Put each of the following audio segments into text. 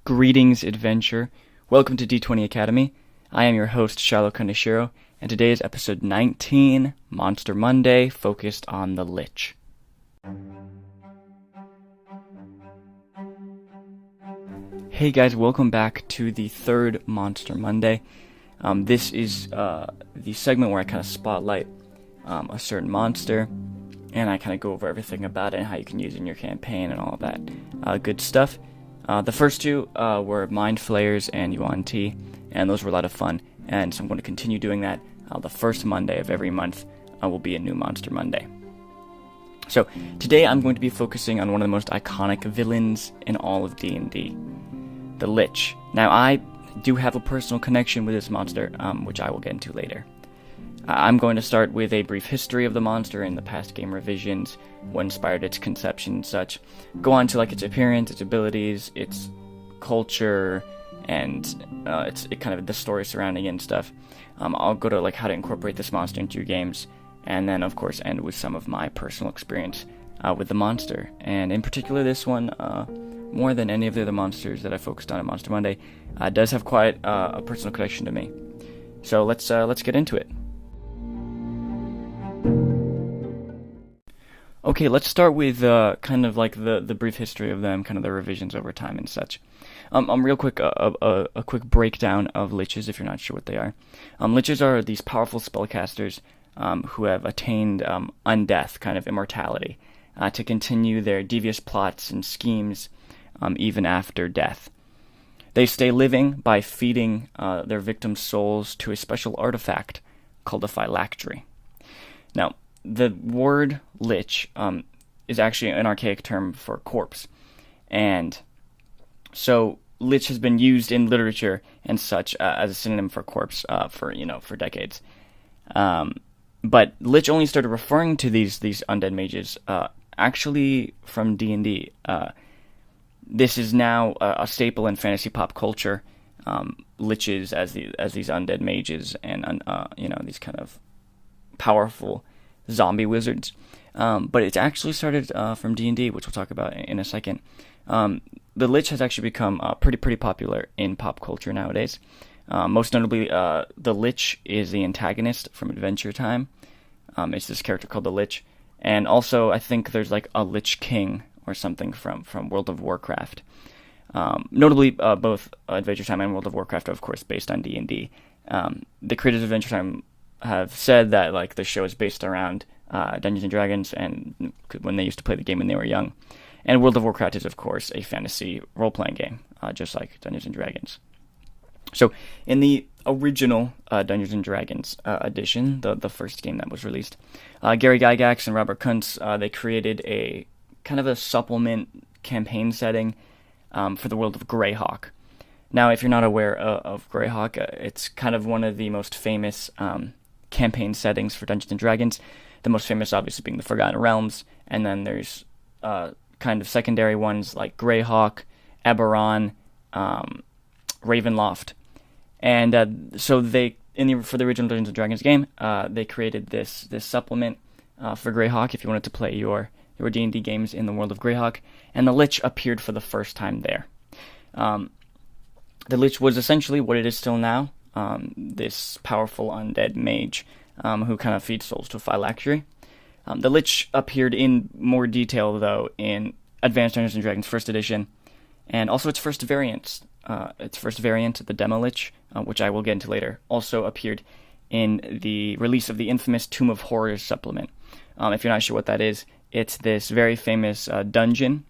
Greetings, adventure. Welcome to D20 Academy. I am your host, Shiloh Kaneshiro, and today is episode 19, Monster Monday, focused on the Lich. Hey guys, welcome back to the third Monster Monday. This is the segment where I kind of spotlight a certain monster, and I kind of go over everything about it and how you can use it in your campaign and all of that good stuff. The first two were Mind Flayers and Yuan Ti, and those were a lot of fun, and so I'm going to continue doing that. The first Monday of every month will be a new Monster Monday. So, today I'm going to be focusing on one of the most iconic villains in all of D&D, the Lich. Now, I do have a personal connection with this monster, which I will get into later. I'm going to start with a brief history of the monster and the past game revisions, what inspired its conception and such. Go on to its appearance, its abilities, its culture, and its kind of the story surrounding it and stuff. I'll go to how to incorporate this monster into your games, and then of course end with some of my personal experience with the monster. And in particular, this one, more than any of the other monsters that I focused on at Monster Monday, does have quite a personal connection to me. So let's get into it. Okay, let's start with kind of the brief history of them, kind of the revisions over time and such. Real quick, a quick breakdown of Liches, if you're not sure what they are. Liches are these powerful spellcasters who have attained undeath, kind of immortality, to continue their devious plots and schemes even after death. They stay living by feeding their victims' souls to a special artifact called a phylactery. Now, the word lich is actually an archaic term for corpse, and so lich has been used in literature and such as a synonym for corpse for decades. But lich only started referring to these undead mages actually from D&D. This is now a staple in fantasy pop culture. Liches as these undead mages and these kind of powerful zombie wizards, but it's actually started from D&D, which we'll talk about in a second. The Lich has actually become pretty popular in pop culture nowadays. Most notably, the Lich is the antagonist from Adventure Time. It's this character called the Lich, and also I think there's a Lich King or something from World of Warcraft. Notably, both Adventure Time and World of Warcraft are of course based on D&D. The creators of Adventure Time have said that the show is based around Dungeons and Dragons, and when they used to play the game when they were young. And World of Warcraft is of course a fantasy role-playing game, just like Dungeons and Dragons. So in the original Dungeons and Dragons edition, the first game that was released, Gary Gygax and Robert Kuntz, they created a kind of a supplement campaign setting for the world of Greyhawk. Now, if you're not aware of Greyhawk, it's kind of one of the most famous campaign settings for Dungeons & Dragons. The most famous, obviously, being the Forgotten Realms, and then there's kind of secondary ones like Greyhawk, Eberron, Ravenloft. And so for the original Dungeons & Dragons game, they created this supplement for Greyhawk if you wanted to play your D&D games in the world of Greyhawk, and the Lich appeared for the first time there. The Lich was essentially what it is still now, this powerful undead mage who kind of feeds souls to a phylactery. The Lich appeared in more detail, though, in Advanced Dungeons & Dragons 1st Edition, and also its first variant, the Demo Lich, which I will get into later, also appeared in the release of the infamous Tomb of Horrors supplement. If you're not sure what that is, it's this very famous dungeon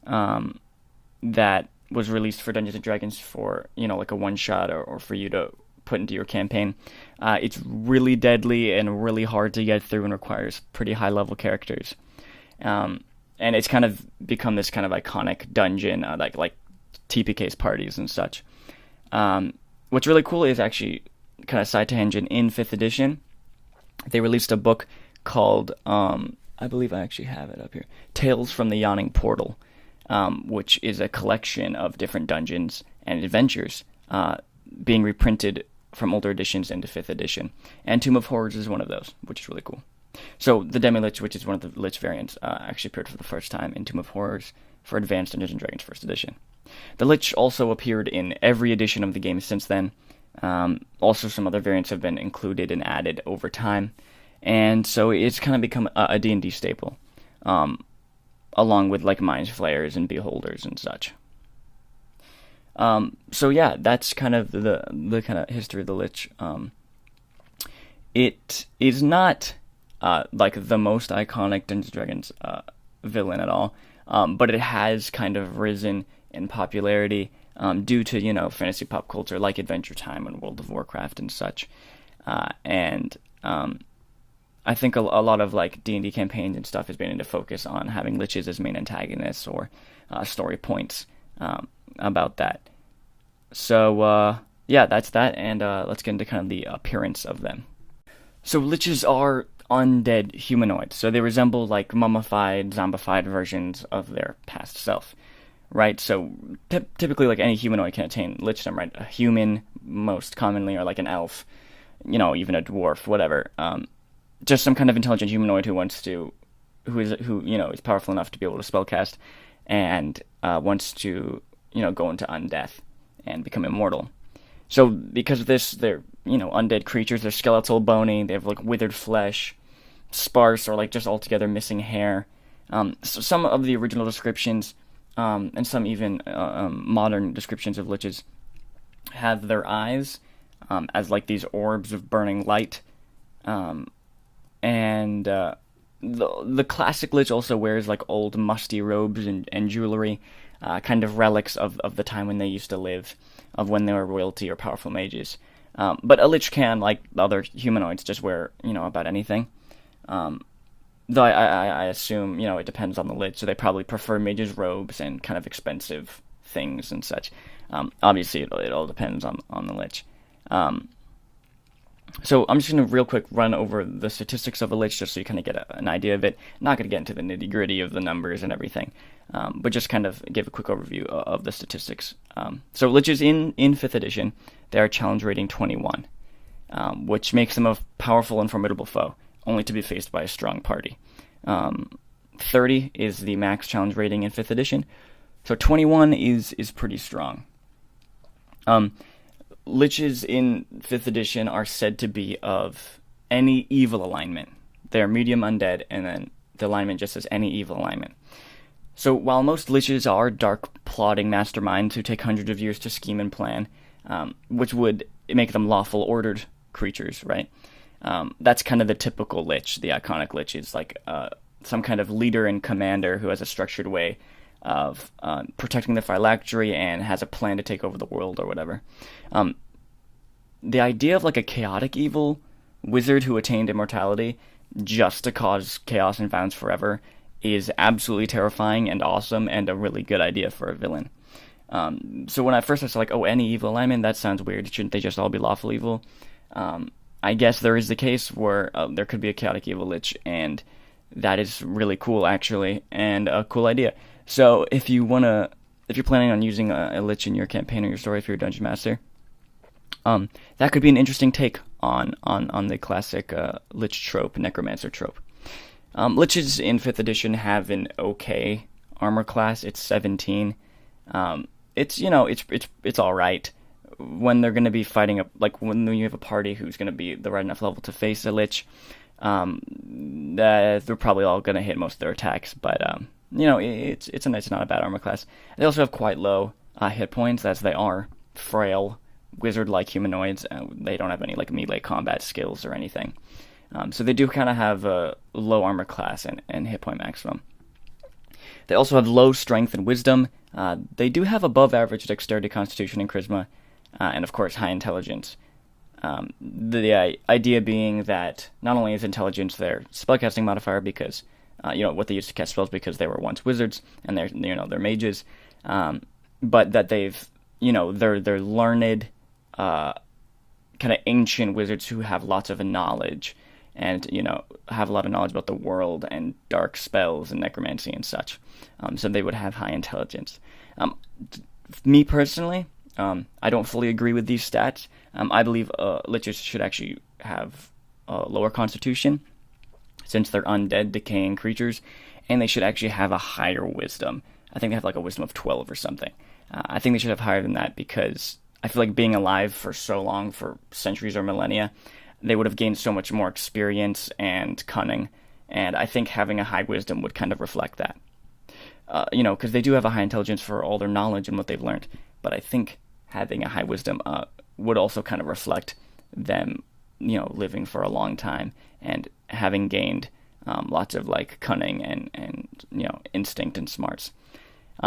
that was released for Dungeons & Dragons for, a one-shot or for you to put into your campaign. It's really deadly and really hard to get through and requires pretty high-level characters. And it's kind of become this kind of iconic dungeon, like TPK's parties and such. What's really cool is actually, kind of side tangent, in 5th edition, they released a book called, I believe I actually have it up here, Tales from the Yawning Portal, which is a collection of different dungeons and adventures being reprinted from older editions into 5th edition. And Tomb of Horrors is one of those, which is really cool. So the Demi-Lich, which is one of the Lich variants, actually appeared for the first time in Tomb of Horrors for Advanced Dungeons & Dragons 1st edition. The Lich also appeared in every edition of the game since then. Also, some other variants have been included and added over time, and so it's kind of become a D&D staple, along with like Mind Flayers and Beholders and such. So yeah, that's kind of the kind of history of the Lich. It is not like the most iconic Dungeons & Dragons villain at all, but it has kind of risen in popularity due to, fantasy pop culture like Adventure Time and World of Warcraft and such. And I think a lot of like D&D campaigns and stuff is beginning to focus on having Liches as main antagonists or story points about that. So yeah, that's that, and let's get into kind of the appearance of them. So Liches are undead humanoids, so they resemble like mummified, zombified versions of their past self, right? So typically, like any humanoid can attain lichdom, right? A human, most commonly, or like an elf, even a dwarf, whatever. Just some kind of intelligent humanoid who is powerful enough to be able to spellcast and wants to go into undeath and become immortal. So because of this, they're undead creatures. They're skeletal, bony. They have like withered flesh, sparse or like just altogether missing hair. So some of the original descriptions and some even modern descriptions of Liches have their eyes as like these orbs of burning light. And the classic Lich also wears like old musty robes and jewelry, kind of relics of the time when they used to live, of when they were royalty or powerful mages. But a Lich can, like other humanoids, just wear, about anything. Though I assume, it depends on the Lich, so they probably prefer mages' robes and kind of expensive things and such. Obviously, it all depends on the Lich. So I'm just going to real quick run over the statistics of a Lich just so you kind of get an idea of it. I'm not going to get into the nitty-gritty of the numbers and everything, but just kind of give a quick overview of the statistics. So Liches in 5th edition, they are challenge rating 21, which makes them a powerful and formidable foe, only to be faced by a strong party. 30 is the max challenge rating in 5th edition, so 21 is pretty strong. Liches in 5th edition are said to be of any evil alignment. They're medium undead, and then the alignment just says any evil alignment. So while most Liches are dark, plotting masterminds who take hundreds of years to scheme and plan, which would make them lawful, ordered creatures, right? That's kind of the typical Lich. The iconic Lich is like some kind of leader and commander who has a structured way of protecting the phylactery and has a plan to take over the world or whatever. The idea of like a chaotic evil wizard who attained immortality just to cause chaos and violence forever is absolutely terrifying and awesome and a really good idea for a villain. So when I first was like, any evil alignment, that sounds weird. Shouldn't they just all be lawful evil? I guess there is the case where there could be a chaotic evil Lich, and that is really cool, actually, and a cool idea. So if you're planning on using a Lich in your campaign or your story, if you're a dungeon master, that could be an interesting take on the classic Lich trope, necromancer trope. Liches in 5th edition have an okay armor class. It's 17. It's all right. When they're going to be fighting when you have a party who's going to be the right enough level to face a Lich, they're probably all going to hit most of their attacks, but it's not a bad armor class. They also have quite low hit points, as they are frail, wizard-like humanoids. They don't have any like melee combat skills or anything, so they do kind of have a low armor class and hit point maximum. They also have low strength and wisdom. They do have above average dexterity, constitution, and charisma, and of course high intelligence. The idea being that not only is intelligence their spellcasting modifier because what they used to cast spells because they were once wizards and they're mages, but that they're learned, kind of ancient wizards who have lots of knowledge and have a lot of knowledge about the world and dark spells and necromancy and such. So they would have high intelligence. Me personally, I don't fully agree with these stats. I believe Liches should actually have a lower constitution, since they're undead, decaying creatures, and they should actually have a higher wisdom. I think they have like a wisdom of 12 or something. I think they should have higher than that because I feel like being alive for so long, for centuries or millennia, they would have gained so much more experience and cunning, and I think having a high wisdom would kind of reflect that. Because they do have a high intelligence for all their knowledge and what they've learned, but I think having a high wisdom would also kind of reflect them, living for a long time and having gained lots of like cunning and instinct and smarts.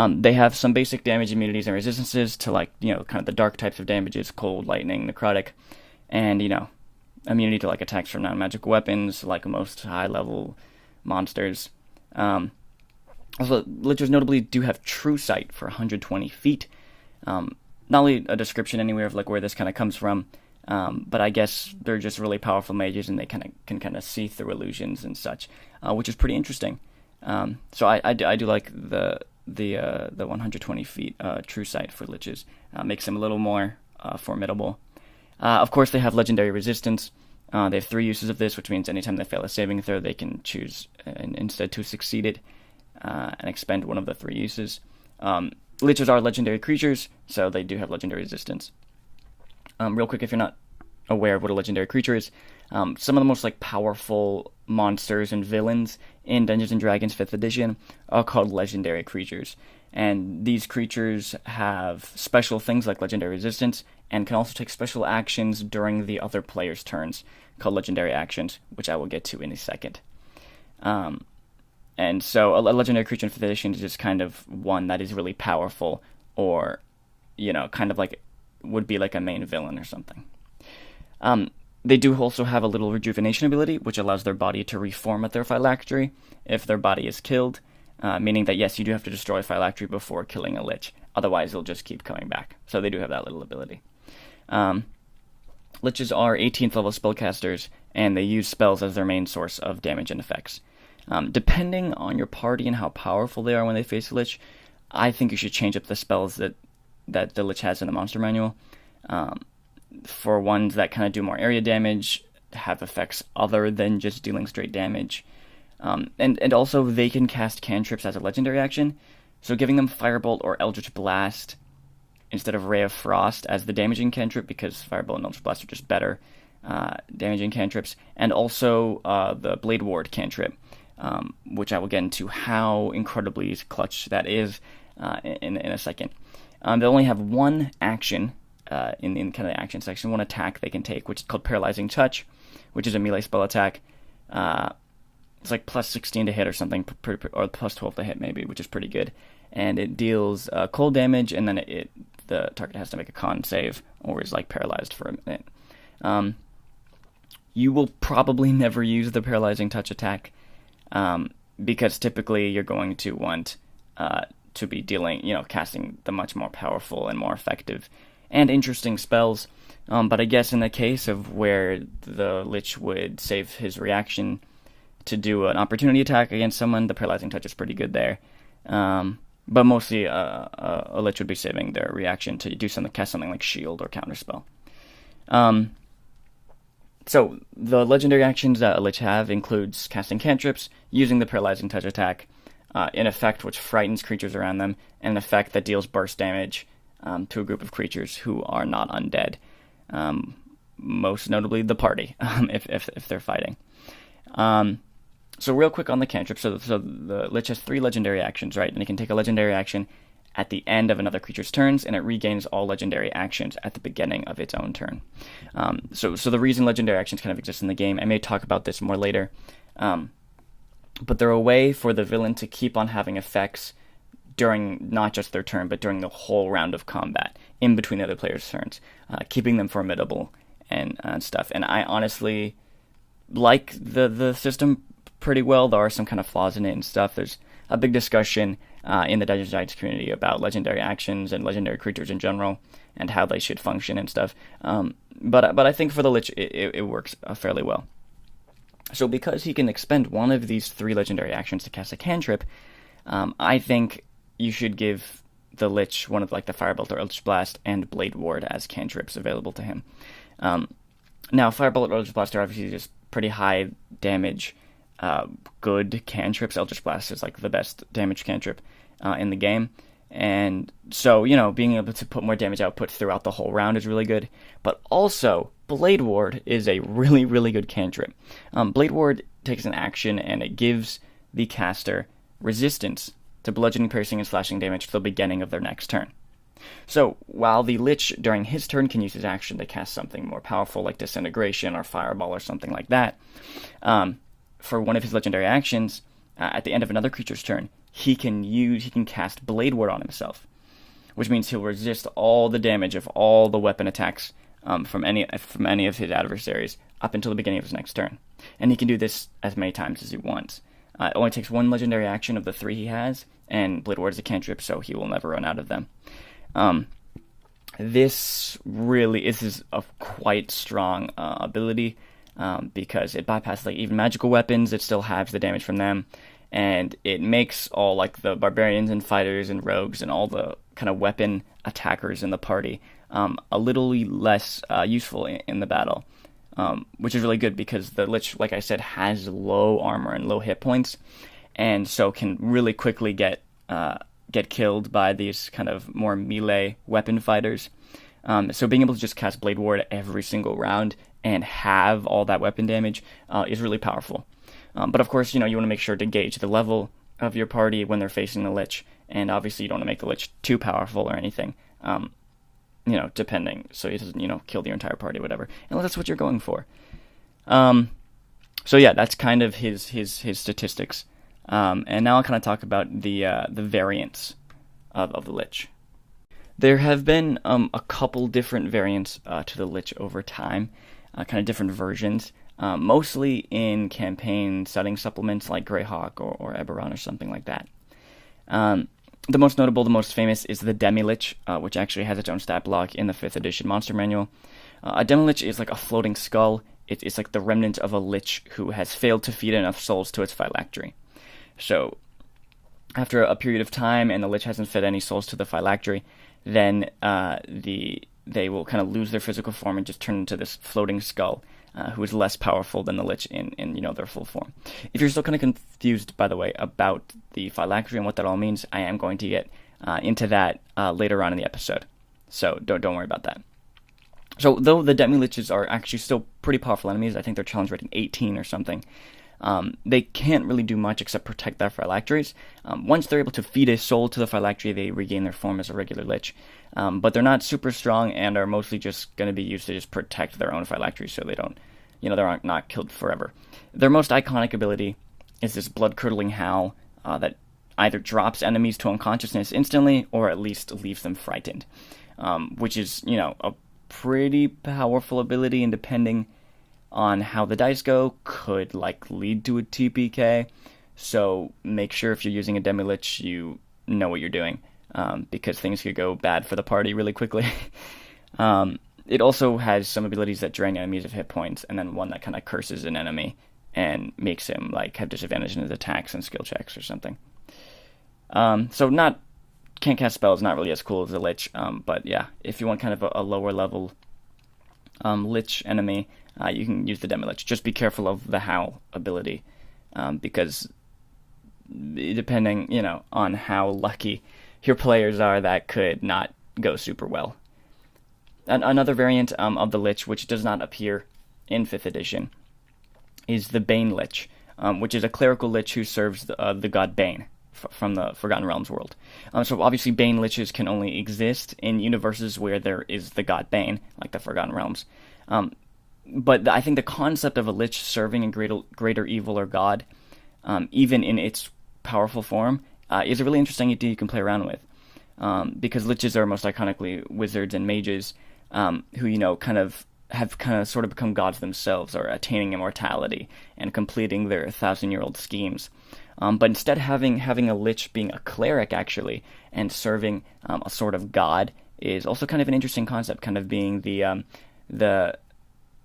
They have some basic damage immunities and resistances to kind of the dark types of damages, cold, lightning, necrotic, and immunity to like attacks from non-magical weapons, like most high-level monsters. Also, Liches notably do have true sight for 120 feet. Not only a description anywhere of like where this kind of comes from, but I guess they're just really powerful mages and they can kind of see through illusions and such, which is pretty interesting. So I do like the 120 feet true sight for Liches. Makes them a little more formidable. Of course, they have legendary resistance. They have 3 uses of this, which means anytime they fail a saving throw, they can choose instead to succeed it and expend one of the 3 uses. Liches are legendary creatures, so they do have legendary resistance. Real quick, if you're not aware of what a legendary creature is, some of the most like powerful monsters and villains in Dungeons & Dragons 5th edition are called legendary creatures. And these creatures have special things like legendary resistance and can also take special actions during the other player's turns called legendary actions, which I will get to in a second. And so a legendary creature in 5th edition is just kind of one that is really powerful or, kind of like would be like a main villain or something. They do also have a little rejuvenation ability, which allows their body to reform at their phylactery if their body is killed, meaning that, yes, you do have to destroy phylactery before killing a lich. Otherwise, it'll just keep coming back. So they do have that little ability. Liches are 18th level spellcasters, and they use spells as their main source of damage and effects. Depending on your party and how powerful they are when they face a lich, I think you should change up the spells that the lich has in the monster manual. For ones that kind of do more area damage, have effects other than just dealing straight damage. And also they can cast cantrips as a legendary action, so giving them Firebolt or Eldritch Blast instead of Ray of Frost as the damaging cantrip, because Firebolt and Eldritch Blast are just better damaging cantrips, and also the Blade Ward cantrip, which I will get into how incredibly clutch that is in a second. They only have one action in kind of the action section, one attack they can take, which is called Paralyzing Touch, which is a melee spell attack. It's like plus 16 to hit or something, or plus 12 to hit maybe, which is pretty good. And it deals cold damage, and then the target has to make a con save, or is like paralyzed for a minute. You will probably never use the Paralyzing Touch attack, because typically you're going to want to be casting the much more powerful and more effective and interesting spells. But I guess in the case of where the Lich would save his reaction to do an opportunity attack against someone, the Paralyzing Touch is pretty good there. But mostly a Lich would be saving their reaction to cast something like Shield or Counterspell. So the legendary actions that a Lich have includes casting cantrips, using the Paralyzing Touch attack, an effect which frightens creatures around them, and an effect that deals burst damage to a group of creatures who are not undead. Most notably the party, if they're fighting. So real quick on the cantrip. So the Lich has 3 legendary actions, right? And it can take a legendary action at the end of another creature's turns, and it regains all legendary actions at the beginning of its own turn. So the reason legendary actions kind of exist in the game, I may talk about this more later, but they're a way for the villain to keep on having effects during not just their turn, but during the whole round of combat, in between the other players' turns, keeping them formidable and stuff. And I honestly like the system pretty well. There are some kind of flaws in it and stuff. There's a big discussion in the Dungeons & Dragons community about legendary actions and legendary creatures in general and how they should function and stuff. But I think for the Lich, it works fairly well. So because he can expend one of these 3 legendary actions to cast a cantrip, I think you should give the Lich one of like the Firebolt or Eldritch Blast and Blade Ward as cantrips available to him. Now, Firebolt or Eldritch Blast are obviously just pretty high damage, good cantrips. Eldritch Blast is like the best damage cantrip in the game, And so, being able to put more damage output throughout the whole round is really good. But also, Blade Ward is a really, really good cantrip. Blade Ward takes an action, and it gives the caster resistance to bludgeoning, piercing, and slashing damage to the beginning of their next turn. So, while the Lich, during his turn, can use his action to cast something more powerful, like Disintegration or Fireball or something like that, for one of his legendary actions, at the end of another creature's turn, he can cast Blade Ward on himself, which means he'll resist all the damage of all the weapon attacks from any of his adversaries up until the beginning of his next turn. And he can do this as many times as he wants. It only takes one legendary action of the 3 he has, and Blade Ward is a cantrip, so he will never run out of them. This is a quite strong ability, because it bypasses even magical weapons. It still halves the damage from them, and it makes all the barbarians and fighters and rogues and all the kind of weapon attackers in the party a little less useful in the battle, which is really good because the Lich, like I said, has low armor and low hit points, and so can really quickly get killed by these kind of more melee weapon fighters. So being able to just cast Blade Ward every single round and have all that weapon damage is really powerful. But of course, you want to make sure to gauge the level of your party when they're facing the Lich, and obviously you don't want to make the Lich too powerful or anything, depending, so he doesn't, kill the entire party or whatever, unless that's what you're going for. So yeah, that's kind of his statistics. And now I'll kind of talk about the variants of the Lich. There have been a couple different variants to the Lich over time, kind of different versions, mostly in campaign setting supplements like Greyhawk or Eberron or something like that. The most notable, the most famous, is the Demi-Lich, which actually has its own stat block in the 5th edition Monster Manual. A Demi-Lich is like a floating skull. It's like the remnant of a Lich who has failed to feed enough souls to its phylactery. So, after a period of time and the Lich hasn't fed any souls to the phylactery, then they will kind of lose their physical form and just turn into this floating skull, who is less powerful than the Lich in their full form. If you're still kind of confused, by the way, about the phylactery and what that all means, I am going to get into that later on in the episode. So don't worry about that. So though the Demi-Liches are actually still pretty powerful enemies, I think they're challenge rating 18 or something, they can't really do much except protect their phylacteries. Once they're able to feed a soul to the phylactery, they regain their form as a regular Lich. But they're not super strong and are mostly just going to be used to just protect their own phylacteries so they don't, they're not killed forever. Their most iconic ability is this blood-curdling howl that either drops enemies to unconsciousness instantly or at least leaves them frightened, which is, a pretty powerful ability, and depending on how the dice go, could lead to a TPK. So make sure if you're using a Demi-Lich, you know what you're doing, because things could go bad for the party really quickly. It also has some abilities that drain enemies of hit points, and then one that kind of curses an enemy and makes him have disadvantage in his attacks and skill checks or something. So can't cast spells, not really as cool as the Lich, but yeah, if you want kind of a lower level Lich enemy, you can use the Demi-Lich. Just be careful of the Howl ability, because depending, on how lucky your players are, that could not go super well. Another variant of the Lich, which does not appear in 5th edition, is the Bane Lich, which is a clerical Lich who serves the god Bane from the Forgotten Realms world. So obviously Bane Liches can only exist in universes where there is the god Bane, like the Forgotten Realms. But I think the concept of a Lich serving a greater evil or god, even in its powerful form, is a really interesting idea you can play around with. Because Liches are most iconically wizards and mages, who, kind of sort of become gods themselves, or attaining immortality and completing their 1,000-year-old schemes. But instead having a Lich being a cleric, actually, and serving a sort of god is also kind of an interesting concept, kind of being the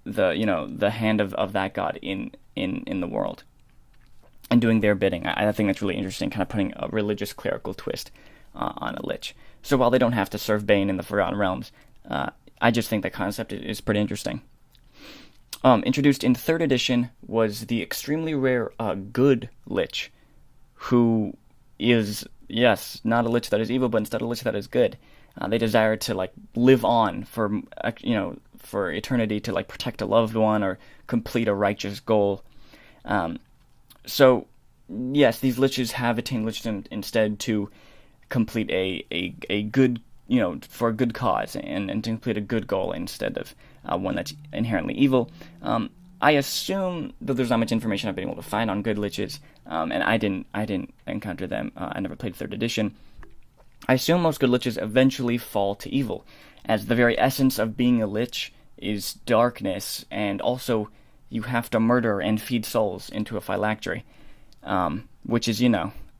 hand of that god in the world, and doing their bidding. I think that's really interesting, kind of putting a religious clerical twist on a Lich. So while they don't have to serve Bane in the Forgotten Realms, I just think that concept is pretty interesting. Introduced in 3rd edition was the extremely rare Good Lich, who is yes, not a lich that is evil, but instead a lich that is good. They desire to like live on for for eternity, to like protect a loved one or complete a righteous goal. So yes, these liches have attained lichdom instead to complete a good, for a good cause, and to complete a good goal instead of one that's inherently evil. I assume that there's not much information I've been able to find on good liches, and I didn't encounter them. I never played 3rd edition. I assume most good liches eventually fall to evil, as the very essence of being a lich is darkness, and also you have to murder and feed souls into a phylactery, which is,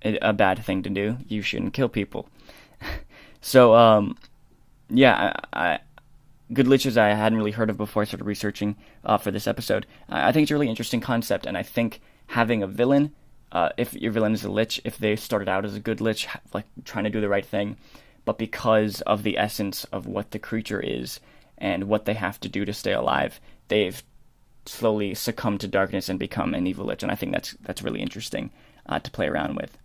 a bad thing to do. You shouldn't kill people. So, good liches I hadn't really heard of before I started researching for this episode. I think it's a really interesting concept, and I think having a villain, if your villain is a lich, if they started out as a good lich, like trying to do the right thing, but because of the essence of what the creature is and what they have to do to stay alive, they've slowly succumbed to darkness and become an evil lich, and I think that's really interesting to play around with.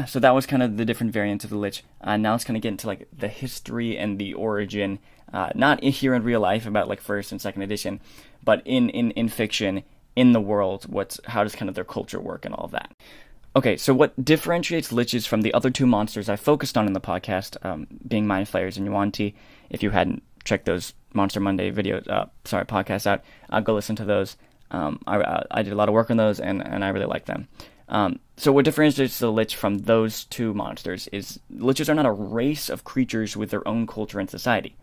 So that was kind of the different variants of the Lich. Now let's kind of get into like the history and the origin, not here in real life about like 1st and 2nd edition, but in fiction, in the world. How does kind of their culture work and all of that. Okay, so what differentiates Liches from the other 2 monsters I focused on in the podcast, being Mind Flayers and Yuan-Ti. If you hadn't checked those Monster Monday podcasts out, go listen to those. I did a lot of work on those, and I really like them. So what differentiates the Lich from those 2 monsters is Liches are not a race of creatures with their own culture and society.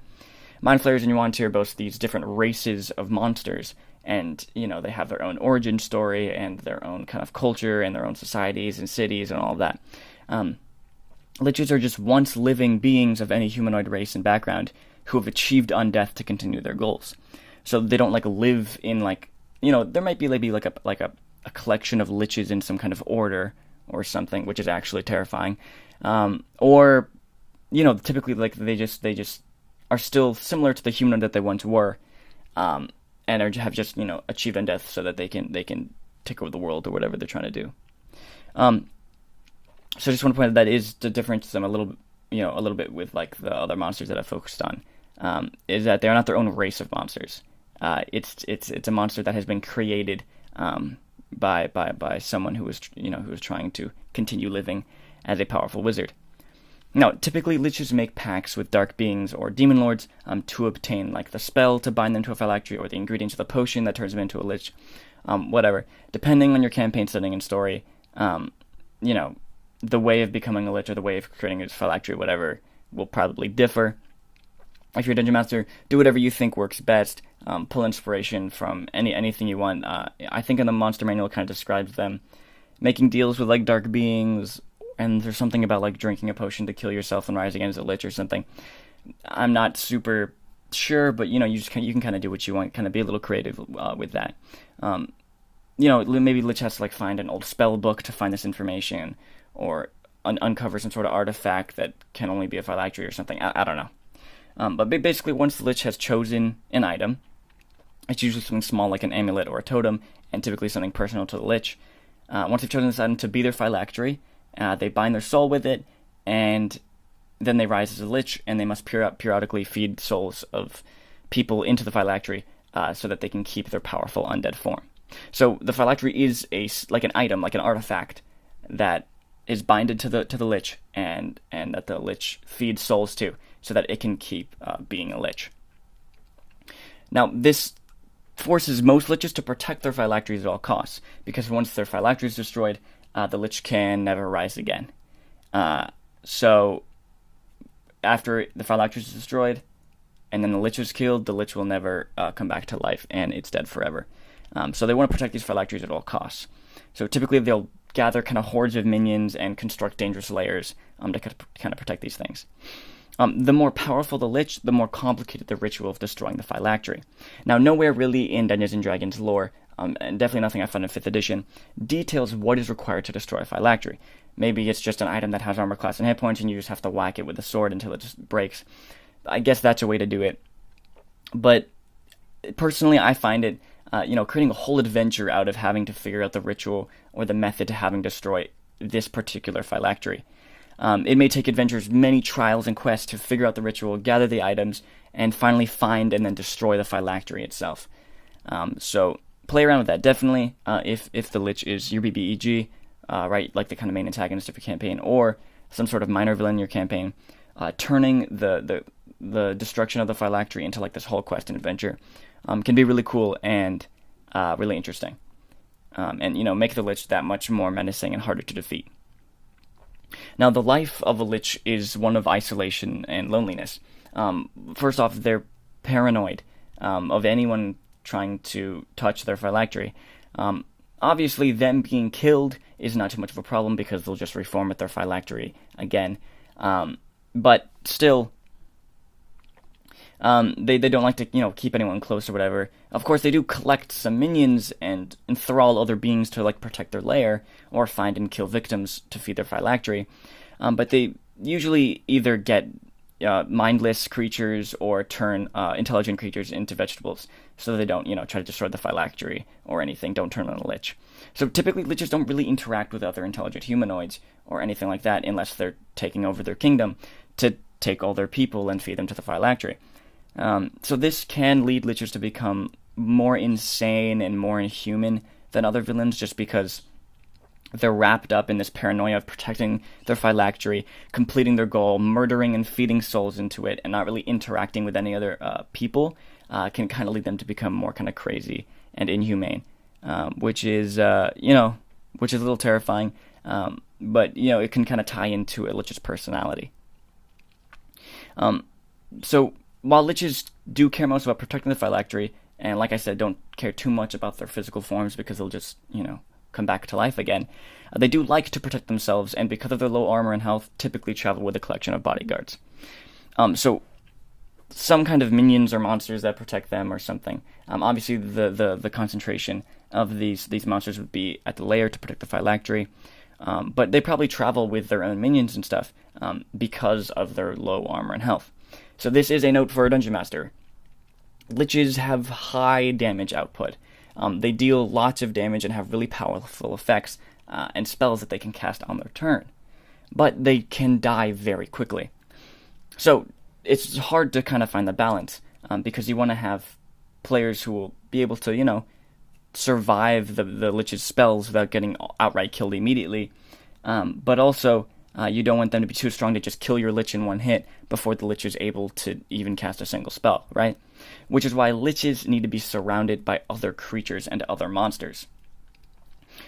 Mind Flayers and Yuan-Ti are both these different races of monsters, and, they have their own origin story and their own kind of culture and their own societies and cities and all of that. Liches are just once living beings of any humanoid race and background who have achieved undeath to continue their goals. So they don't like live in like, there might be maybe like a collection of liches in some kind of order or something, which is actually terrifying. Or typically like they just are still similar to the human that they once were, and have just achieved undeath so that they can take over the world or whatever they're trying to do. So I just want to point out that is the difference them a little bit with like the other monsters that I focused on, is that they're not their own race of monsters. It's a monster that has been created by someone who was trying to continue living as a powerful wizard. Now, typically liches make pacts with dark beings or demon lords to obtain like the spell to bind them to a phylactery or the ingredients of the potion that turns them into a lich, whatever. Depending on your campaign setting and story, the way of becoming a lich or the way of creating a phylactery, whatever, will probably differ. If you're a dungeon master, do whatever you think works best. Pull inspiration from anything you want. I think in the monster manual it kind of describes them making deals with like dark beings, and there's something about like drinking a potion to kill yourself and rise again as a lich or something. I'm not super sure, but you can kind of do what you want, kind of be a little creative with that. Maybe Lich has to like find an old spell book to find this information, or uncover some sort of artifact that can only be a phylactery or something. I don't know. But basically, once the Lich has chosen an item, it's usually something small like an amulet or a totem, and typically something personal to the Lich. Once they've chosen this item to be their phylactery, they bind their soul with it, and then they rise as a Lich, and they must periodically feed souls of people into the phylactery so that they can keep their powerful undead form. So the phylactery is like an item, like an artifact that is binded to the Lich, and that the Lich feeds souls to, so that it can keep being a Lich. Now, this forces most Liches to protect their phylacteries at all costs, because once their phylactery is destroyed, the Lich can never rise again. So, after the phylactery is destroyed, and then the Lich is killed, the Lich will never come back to life, and it's dead forever. So they want to protect these phylacteries at all costs. So typically they'll gather kind of hordes of minions and construct dangerous layers to kind of protect these things. The more powerful the Lich, the more complicated the ritual of destroying the phylactery. Now, nowhere really in Dungeons & Dragons lore, and definitely nothing I found in 5th edition, details what is required to destroy a phylactery. Maybe it's just an item that has armor class and hit points, and you just have to whack it with a sword until it just breaks. I guess that's a way to do it. But personally, I find it, creating a whole adventure out of having to figure out the ritual or the method to having destroy this particular phylactery. It may take adventurers many trials and quests to figure out the ritual, gather the items, and finally find and then destroy the phylactery itself. So play around with that. Definitely, if the Lich is your BBEG, right, like the kind of main antagonist of your campaign, or some sort of minor villain in your campaign, turning the destruction of the phylactery into like this whole quest and adventure can be really cool and really interesting. And make the Lich that much more menacing and harder to defeat. Now, the life of a Lich is one of isolation and loneliness. First off, they're paranoid of anyone trying to touch their phylactery. Obviously, them being killed is not too much of a problem because they'll just reformat their phylactery again. But still, they don't like to keep anyone close or whatever. Of course, they do collect some minions and enthrall other beings to like protect their lair or find and kill victims to feed their phylactery. But they usually either get mindless creatures or turn intelligent creatures into vegetables, so they don't try to destroy the phylactery or anything. Don't turn on a Lich. So typically, Liches don't really interact with other intelligent humanoids or anything like that unless they're taking over their kingdom to take all their people and feed them to the phylactery. So this can lead Liches to become more insane and more inhuman than other villains, just because they're wrapped up in this paranoia of protecting their phylactery, completing their goal, murdering and feeding souls into it, and not really interacting with any other people, can kind of lead them to become more kind of crazy and inhumane, which is a little terrifying, but it can kind of tie into a Lich's personality. So while Liches do care most about protecting the phylactery, and like I said, don't care too much about their physical forms because they'll just, come back to life again, they do like to protect themselves, and because of their low armor and health, typically travel with a collection of bodyguards. So some kind of minions or monsters that protect them or something. Obviously, the concentration of these monsters would be at the lair to protect the phylactery, but they probably travel with their own minions and stuff because of their low armor and health. So this is a note for a Dungeon Master. Liches have high damage output. They deal lots of damage and have really powerful effects and spells that they can cast on their turn. But they can die very quickly. So it's hard to kind of find the balance because you want to have players who will be able to, survive the Lich's spells without getting outright killed immediately. But also, you don't want them to be too strong to just kill your Lich in one hit before the Lich is able to even cast a single spell, right? Which is why Liches need to be surrounded by other creatures and other monsters.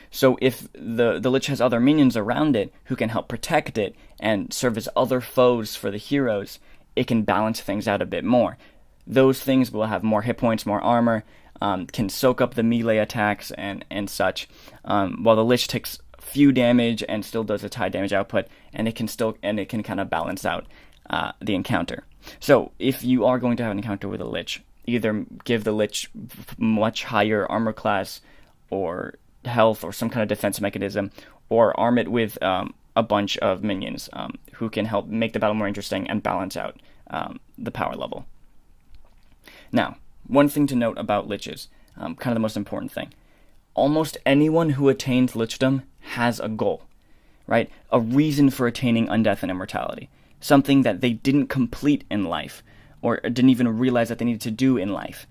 So if the Lich has other minions around it who can help protect it and serve as other foes for the heroes, it can balance things out a bit more. Those things will have more hit points, more armor, can soak up the melee attacks and such, while the Lich takes few damage and still does its high damage output, and it can kind of balance out the encounter. So if you are going to have an encounter with a Lich, either give the Lich much higher armor class or health or some kind of defense mechanism, or arm it with a bunch of minions who can help make the battle more interesting and balance out the power level. Now, one thing to note about Liches, kind of the most important thing. Almost anyone who attains Lichdom has a goal, right? A reason for attaining undeath and immortality. Something that they didn't complete in life, or didn't even realize that they needed to do in life.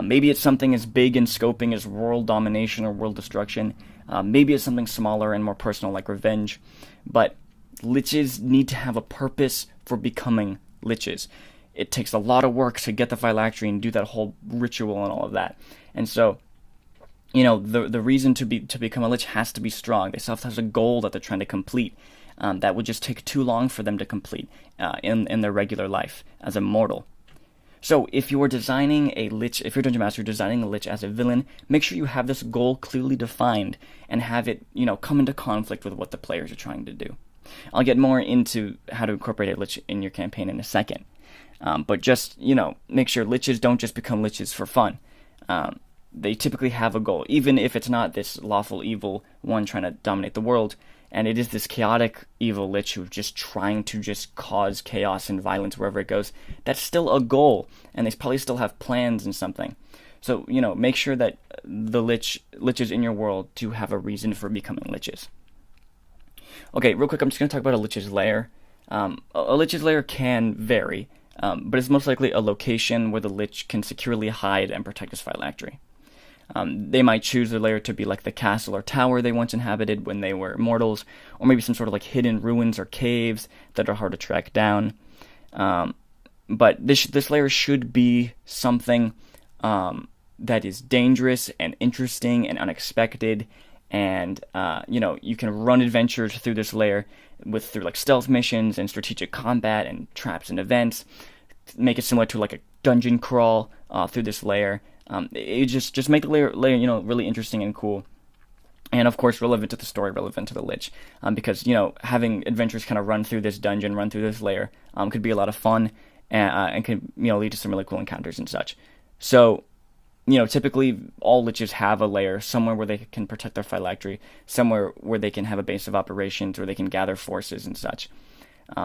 Maybe it's something as big in scoping as world domination or world destruction. Maybe it's something smaller and more personal like revenge. But Liches need to have a purpose for becoming Liches. It takes a lot of work to get the phylactery and do that whole ritual and all of that. And so, the reason to become a Lich has to be strong. They still have a goal that they're trying to complete. That would just take too long for them to complete in their regular life as a mortal. So if you're designing a Lich, if you're a Dungeon Master designing a Lich as a villain, make sure you have this goal clearly defined and have it, come into conflict with what the players are trying to do. I'll get more into how to incorporate a Lich in your campaign in a second. But just, make sure Liches don't just become Liches for fun. They typically have a goal, even if it's not this lawful evil one trying to dominate the world, and it is this chaotic evil Lich who's just trying to just cause chaos and violence wherever it goes. That's still a goal, and they probably still have plans and something. So, make sure that the Liches in your world do have a reason for becoming Liches. Okay, real quick, I'm just going to talk about a Lich's lair. A Lich's lair can vary, but it's most likely a location where the Lich can securely hide and protect his phylactery. They might choose their lair to be like the castle or tower they once inhabited when they were mortals, or maybe some sort of like hidden ruins or caves that are hard to track down. But this lair should be something that is dangerous and interesting and unexpected, and you can run adventures through this lair through like stealth missions and strategic combat and traps and events. Make it similar to like a dungeon crawl through this lair. It just make the lair really interesting and cool, and of course relevant to the story, relevant to the Lich, because having adventures kind of run through this dungeon, run through this lair, could be a lot of fun, and could lead to some really cool encounters and such. So typically all Liches have a lair somewhere where they can protect their phylactery, somewhere where they can have a base of operations, where they can gather forces and such.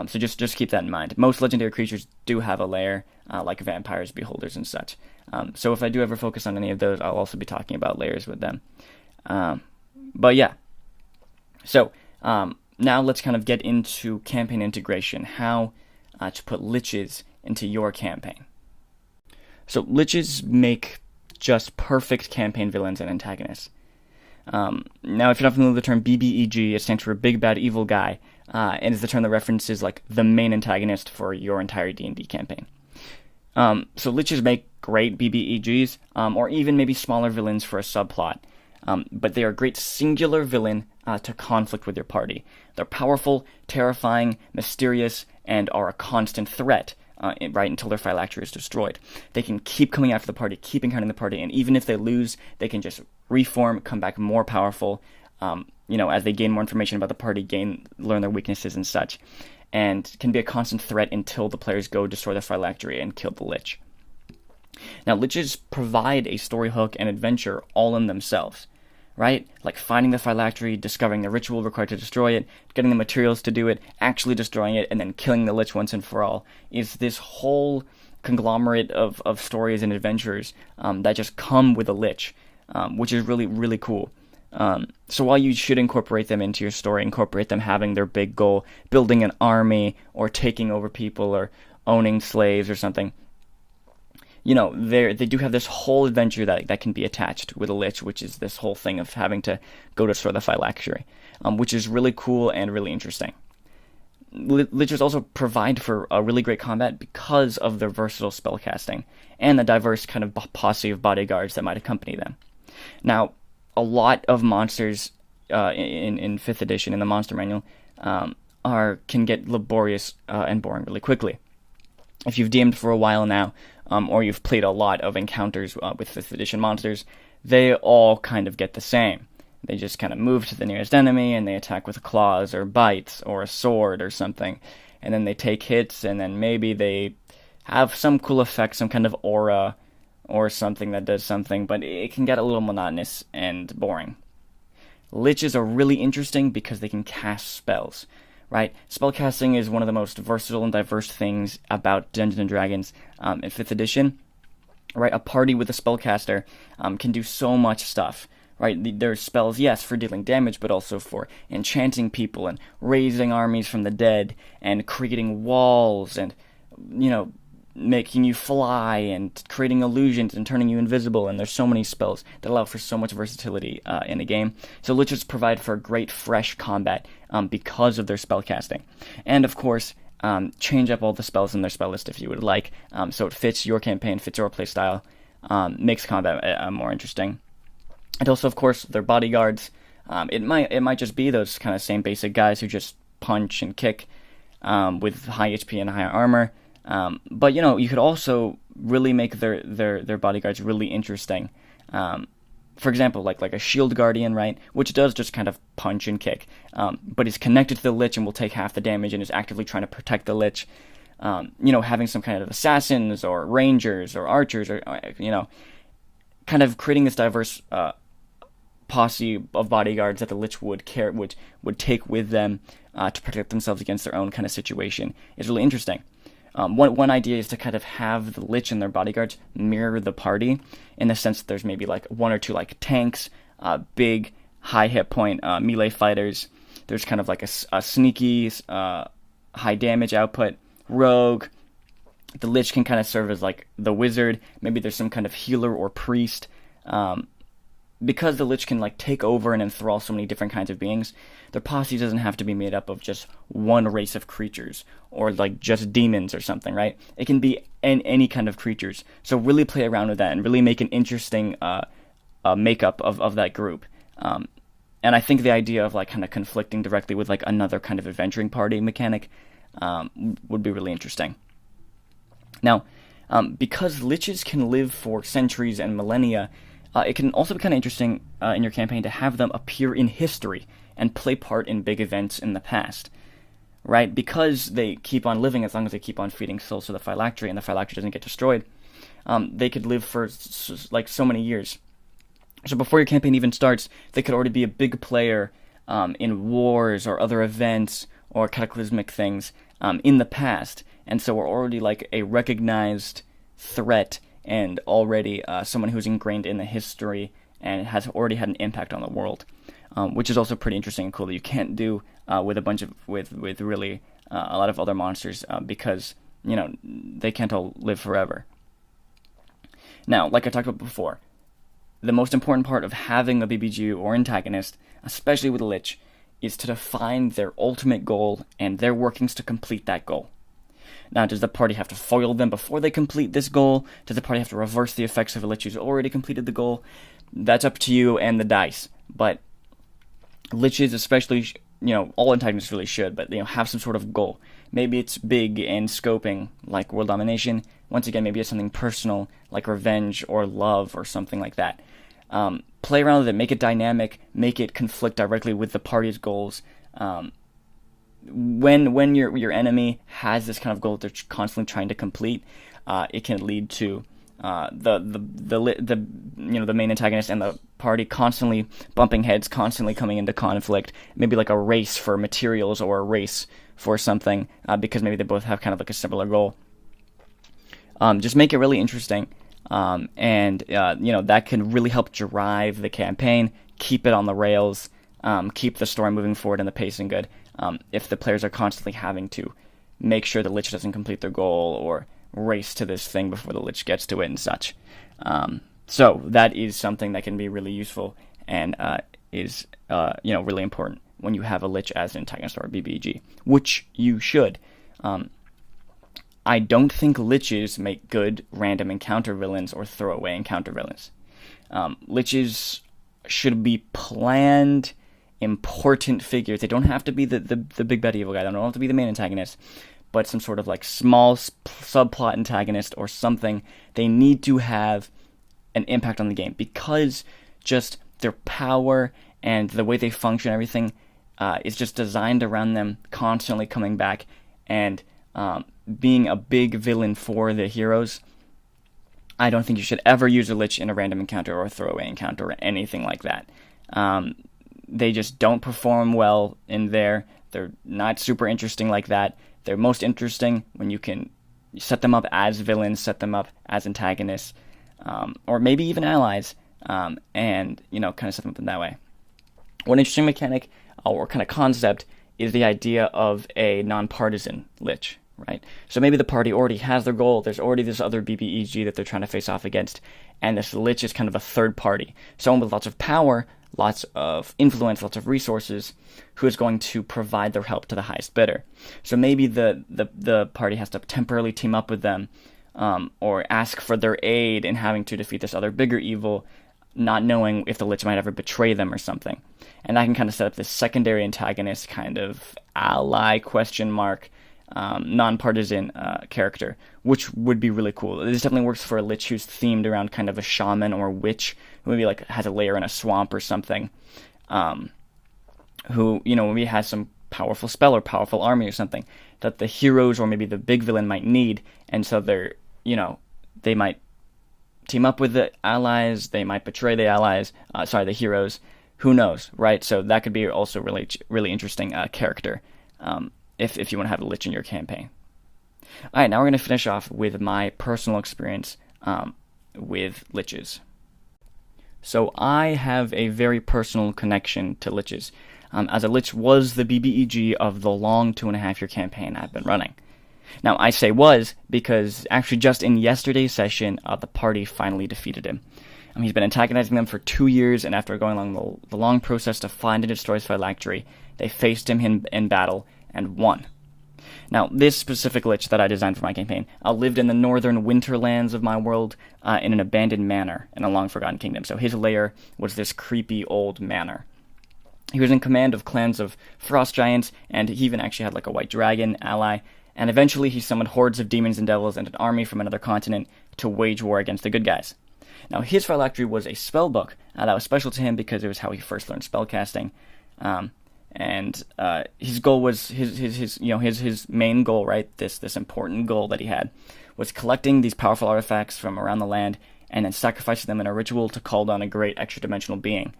So just keep that in mind. Most legendary creatures do have a lair, like vampires, beholders, and such. So if I do ever focus on any of those, I'll also be talking about lairs with them. But yeah. So now let's kind of get into campaign integration, how to put Liches into your campaign. So Liches make just perfect campaign villains and antagonists. Now, if you're not familiar with the term BBEG, it stands for Big Bad Evil Guy, and is the term that references like the main antagonist for your entire D&D campaign. So Liches make great BBEGs, or even maybe smaller villains for a subplot, but they are a great singular villain to conflict with your party. They're powerful, terrifying, mysterious, and are a constant threat. Right until their phylactery is destroyed. They can keep coming after the party, keep encountering the party, and even if they lose, they can just reform, come back more powerful, as they gain more information about the party, learn their weaknesses and such, and can be a constant threat until the players go destroy the phylactery and kill the Lich. Now, Liches provide a story hook and adventure all in themselves, right? Like finding the phylactery, discovering the ritual required to destroy it, getting the materials to do it, actually destroying it, and then killing the Lich once and for all, is this whole conglomerate of stories and adventures that just come with a Lich, which is really, really cool. So while you should incorporate them into your story, incorporate them having their big goal, building an army, or taking over people, or owning slaves or something, they do have this whole adventure that can be attached with a Lich, which is this whole thing of having to go destroy the phylactery, which is really cool and really interesting. Liches also provide for a really great combat because of their versatile spellcasting and the diverse kind of posse of bodyguards that might accompany them. Now, a lot of monsters in 5th edition in the monster manual can get laborious and boring really quickly. If you've DM'd for a while now, or you've played a lot of encounters with 5th edition monsters, they all kind of get the same. They just kind of move to the nearest enemy, and they attack with claws or bites or a sword or something. And then they take hits, and then maybe they have some cool effect, some kind of aura or something that does something, but it can get a little monotonous and boring. Liches are really interesting because they can cast spells, right? Spellcasting is one of the most versatile and diverse things about Dungeons & Dragons in 5th edition, right? A party with a spellcaster can do so much stuff, right? There's spells, yes, for dealing damage, but also for enchanting people and raising armies from the dead and creating walls and, making you fly and creating illusions and turning you invisible, and there's so many spells that allow for so much versatility in a game. So Liches provide for great fresh combat because of their spellcasting. And of course, change up all the spells in their spell list if you would like, so it fits your campaign, fits your playstyle, makes combat more interesting. And also, of course, their bodyguards. It might just be those kind of same basic guys who just punch and kick with high HP and high armor. But you could also really make their bodyguards really interesting. For example, like a shield guardian, right, which does just kind of punch and kick, but is connected to the Lich and will take half the damage and is actively trying to protect the Lich. Having some kind of assassins or rangers or archers, or kind of creating this diverse posse of bodyguards that the Lich would take with them to protect themselves against their own kind of situation is really interesting. One idea is to kind of have the Lich and their bodyguards mirror the party, in the sense that there's maybe like one or two like tanks, big high hit point melee fighters. There's kind of like a sneaky, high damage output rogue. The Lich can kind of serve as like the wizard. Maybe there's some kind of healer or priest. Because the Lich can like take over and enthrall so many different kinds of beings, their posse doesn't have to be made up of just one race of creatures or like just demons or something, right? It can be any kind of creatures. So really play around with that and really make an interesting makeup of that group. And I think the idea of like kind of conflicting directly with like another kind of adventuring party mechanic would be really interesting. Now, because Liches can live for centuries and millennia, it can also be kind of interesting in your campaign to have them appear in history and play part in big events in the past, right? Because they keep on living as long as they keep on feeding souls to the phylactery and the phylactery doesn't get destroyed, they could live for like so many years. So before your campaign even starts, they could already be a big player in wars or other events or cataclysmic things in the past, and so we're already like a recognized threat and already someone who's ingrained in the history and has already had an impact on the world, which is also pretty interesting and cool that you can't do with a bunch of with really a lot of other monsters because they can't all live forever. Now, like I talked about before, the most important part of having a BBG or antagonist, especially with a Lich, is to define their ultimate goal and their workings to complete that goal. Now, does the party have to foil them before they complete this goal? Does the party have to reverse the effects of a Lich who's already completed the goal? That's up to you and the dice. But Liches especially, all antagonists really should, but have some sort of goal. Maybe it's big and scoping, like world domination. Once again, maybe it's something personal, like revenge or love or something like that. Play around with it, make it dynamic, make it conflict directly with the party's goals. When your enemy has this kind of goal that they're constantly trying to complete, it can lead to the main antagonist and the party constantly bumping heads, constantly coming into conflict. Maybe like a race for materials or a race for something because maybe they both have kind of like a similar goal. Just make it really interesting, and that can really help drive the campaign, keep it on the rails, keep the story moving forward and the pacing good. If the players are constantly having to make sure the Lich doesn't complete their goal or race to this thing before the Lich gets to it and such. So that is something that can be really useful and is really important when you have a Lich as an antagonist or a BBG, which you should. I don't think Liches make good random encounter villains or throwaway encounter villains. Liches should be planned, important figures. They don't have to be the big bad evil guy. They don't have to be the main antagonist, but some sort of like small subplot antagonist or something. They need to have an impact on the game because just their power and the way they function, everything is just designed around them constantly coming back and being a big villain for the heroes. I don't think you should ever use a Lich in a random encounter or a throwaway encounter or anything like that. They just don't perform well in there. They're not super interesting like that. They're most interesting when you can set them up as villains, set them up as antagonists, or maybe even allies, and kind of set them up in that way. One interesting mechanic or kind of concept is the idea of a non-partisan Lich, right? So maybe the party already has their goal. There's already this other BBEG that they're trying to face off against, and this Lich is kind of a third party, someone with lots of power, lots of influence, lots of resources, who is going to provide their help to the highest bidder. So maybe the party has to temporarily team up with them, or ask for their aid in having to defeat this other bigger evil, not knowing if the Lich might ever betray them or something. And that can kind of set up this secondary antagonist kind of ally non-partisan character, which would be really cool. This definitely works for a Lich who's themed around kind of a shaman or witch who maybe like has a lair in a swamp or something, who maybe has some powerful spell or powerful army or something that the heroes or maybe the big villain might need, and so they're they might team up with the allies, they might betray the allies, the heroes, who knows, right? So that could be also really, really interesting character, if you want to have a Lich in your campaign. Alright, now we're going to finish off with my personal experience with Liches. So I have a very personal connection to Liches. as a Lich was the BBEG of the long 2.5-year campaign I've been running. Now, I say was because actually just in yesterday's session, the party finally defeated him. He's been antagonizing them for 2 years, and after going along the long process to find and destroy his phylactery, they faced him in battle and won. Now, this specific Lich that I designed for my campaign lived in the northern winterlands of my world in an abandoned manor in a long-forgotten kingdom. So his lair was this creepy old manor. He was in command of clans of frost giants, and he even actually had like a white dragon ally, and eventually he summoned hordes of demons and devils and an army from another continent to wage war against the good guys. Now, his phylactery was a spell book that was special to him because it was how he first learned spellcasting. And his goal was his main goal, right? This important goal that he had was collecting these powerful artifacts from around the land and then sacrificing them in a ritual to call down a great extra-dimensional being,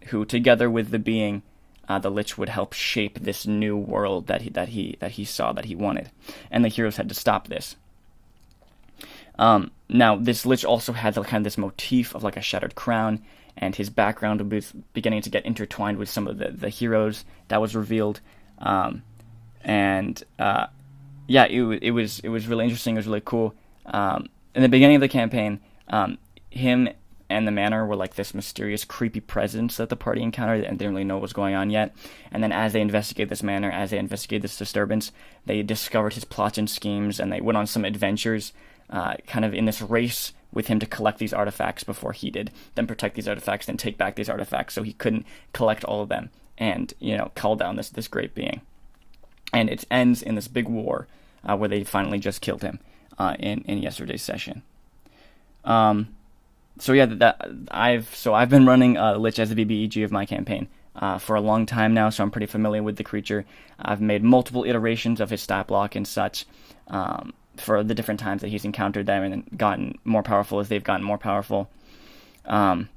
who, together with the being, the Lich would help shape this new world that he saw that he wanted, and the heroes had to stop this. Now, this Lich also had kind of this motif of like a shattered crown, and his background was beginning to get intertwined with some of the heroes that was revealed. It was really interesting. It was really cool. In the beginning of the campaign, him and the manor were like this mysterious, creepy presence that the party encountered, and they didn't really know what was going on yet. And then as they investigated this manor, as they investigated this disturbance, they discovered his plots and schemes, and they went on some adventures, kind of in this race with him to collect these artifacts before he did, then protect these artifacts, then take back these artifacts so he couldn't collect all of them and, call down this great being. And it ends in this big war where they finally just killed him in yesterday's session. I've been running Lich as the BBEG of my campaign for a long time now, so I'm pretty familiar with the creature. I've made multiple iterations of his stat block and such, for the different times that he's encountered them and gotten more powerful as they've gotten more powerful. The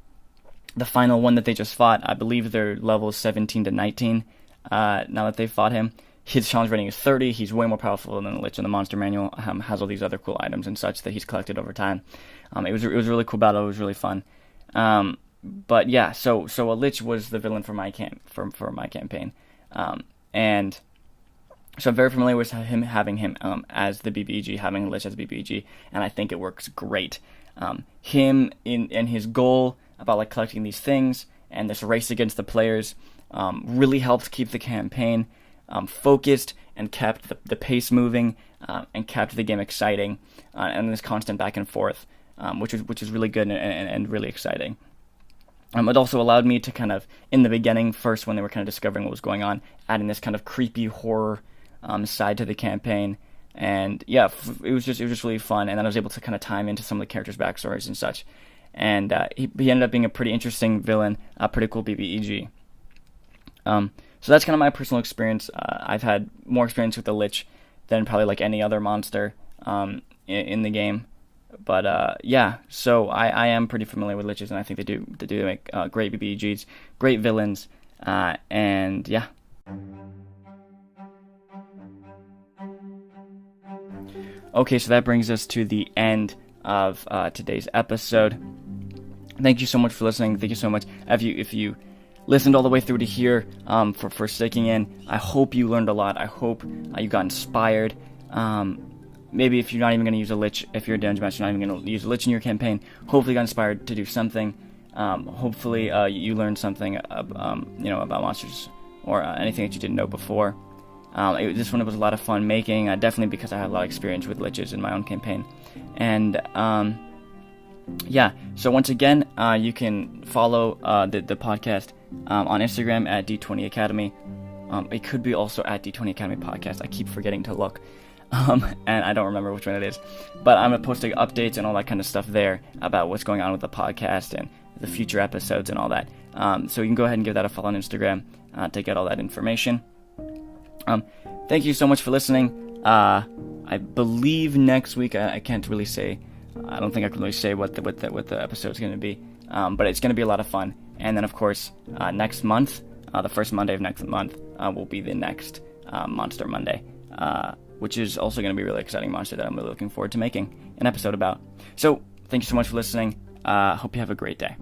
final one that they just fought, I believe they're levels 17 to 19 now that they've fought him. His challenge rating is 30. He's way more powerful than the Lich in the monster manual. Has all these other cool items and such that he's collected over time. It was a really cool battle. It was really fun. So a Lich was the villain for my campaign. So I'm very familiar with having him as the BBG, having Lich as BBG, and I think it works great. Him in his goal about like collecting these things and this race against the players really helped keep the campaign focused and kept the pace moving and kept the game exciting and this constant back and forth, which is really good and really exciting. It also allowed me to kind of, in the beginning, first when they were kind of discovering what was going on, adding this kind of creepy horror side to the campaign, and it was just really fun. And then I was able to kind of time into some of the characters' backstories and such. And he ended up being a pretty interesting villain, a pretty cool BBEG. So that's kind of my personal experience. I've had more experience with the Lich than probably like any other monster in the game. But so I am pretty familiar with Liches, and I think they do make great BBEGs, great villains, and yeah. Okay, so that brings us to the end of today's episode. Thank you so much for listening. Thank you so much. If you listened all the way through to here, for sticking in, I hope you learned a lot. I hope you got inspired. Maybe if you're not even going to use a Lich, if you're a Dungeon Master, you're not even going to use a Lich in your campaign, hopefully you got inspired to do something. Hopefully you learned something about monsters or anything that you didn't know before. This one was a lot of fun making, definitely because I had a lot of experience with Liches in my own campaign. And so once again, you can follow the podcast on Instagram at D20 Academy. It could be also at D20 Academy Podcast. I keep forgetting to look. And I don't remember which one it is. But I'm posting updates and all that kind of stuff there about what's going on with the podcast and the future episodes and all that. So you can go ahead and give that a follow on Instagram to get all that information. Thank you so much for listening. I believe next week, I can't really say, I don't think I can really say what the episode's going to be, but it's going to be a lot of fun. And then, of course, next month, the first Monday of next month, will be the next Monster Monday, which is also going to be a really exciting monster that I'm really looking forward to making an episode about. So, thank you so much for listening. Hope you have a great day.